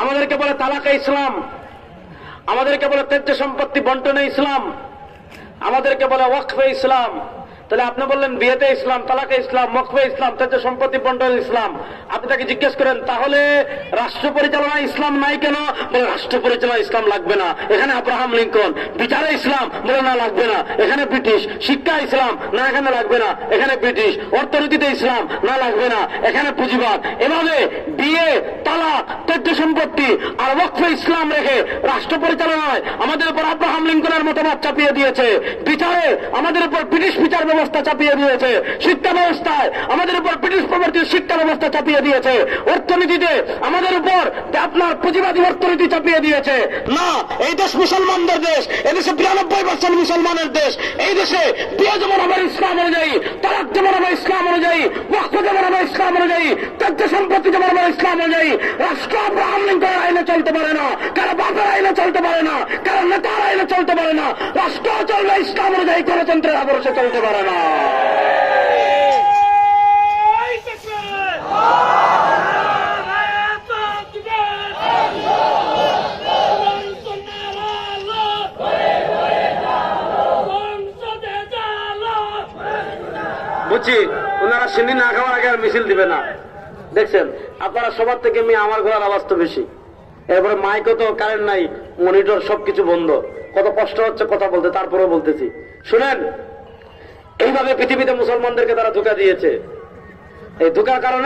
আমাদেরকে বলে তালাকে ইসলাম, আমাদেরকে বলে ত্যায্য সম্পত্তি বন্টনে ইসলাম, আমাদেরকে বলে ওয়াকফে ইসলাম। তাহলে আপনি বললেন বিয়েতে ইসলাম, তালাকে ইসলাম, ওয়াকফে ইসলাম, ত্যায্য সম্পত্তি বন্টনে ইসলাম। আপনি তাকে জিজ্ঞেস করেন তাহলে রাষ্ট্র পরিচালনা ইসলাম নাই কেন? বলে রাষ্ট্র পরিচালনা ইসলাম লাগবে না, এখানে আব্রাহাম লিঙ্কন। বিচারে ইসলাম, বলে না লাগবে না, এখানে ব্রিটিশ। শিক্ষা ইসলাম, না এখানে লাগবে না, এখানে ব্রিটিশ। অর্থনীতিতে ইসলাম, না লাগবে না, এখানে পুঁজিবাদ। এভাবে বিয়ে, তালাক, ত্যায্য সম্পত্তি আর ওয়াকফে ইসলাম রেখে রাষ্ট্র পরিচালনায় আমাদের উপর আব্রাহাম লিঙ্কনের মতবাদ চাপিয়ে দিয়েছে। বিচারে আমাদের উপর ব্রিটিশ বিচার ব্যবস্থা চাপিয়ে দিয়েছে। শিক্ষা ব্যবস্থায় আমাদের উপর ব্রিটিশ প্রবর্তিত শিক্ষা ব্যবস্থা চাপিয়ে দিয়েছে। অর্থনীতিতে আমাদের উপর আপনার পুঁজিবাদী অর্থনীতি চাপিয়ে দিয়েছে। না, এই দেশ মুসলমানদের দেশ, এদেশে 92% মুসলমানের দেশ। এই দেশে বিয়ে যেমন হবে ইসলাম অনুযায়ী, তালাক যেমন হবে ইসলাম অনুযায়ী, ওয়াকফ যেমন হবে ইসলাম অনুযায়ী, ত্যায্য সম্পত্তি যেমন হবে ইসলাম অনুযায়ী। রাষ্ট্র আব্রাহাম লিঙ্কনের আইনে চলতে পারে না, কারো বাপের আইনে চলতে পারে না, কারো নেতার আইনে চলতে পারে না। রাষ্ট্র চলবে ইসলাম অনুযায়ী, গণতন্ত্রের আদর্শে চলতে পারে না। বুঝছি, ওনারা সিন্নি না খাওয়ার আগে আর মিছিল দিবে না। দেখছেন আপনারা সবার থেকে আমার ঘোরার আওয়াজ তো বেশি। এরপরে মাইকও তো কারেন্ট নাই, মনিটর সবকিছু বন্ধ। কত কষ্ট হচ্ছে কথা বলতে, তারপরেও বলতেছি। শুনেন, এইভাবে পৃথিবীতে মুসলমানদেরকে তারা ধোঁকা দিয়েছে। এই ধোঁকার কারণে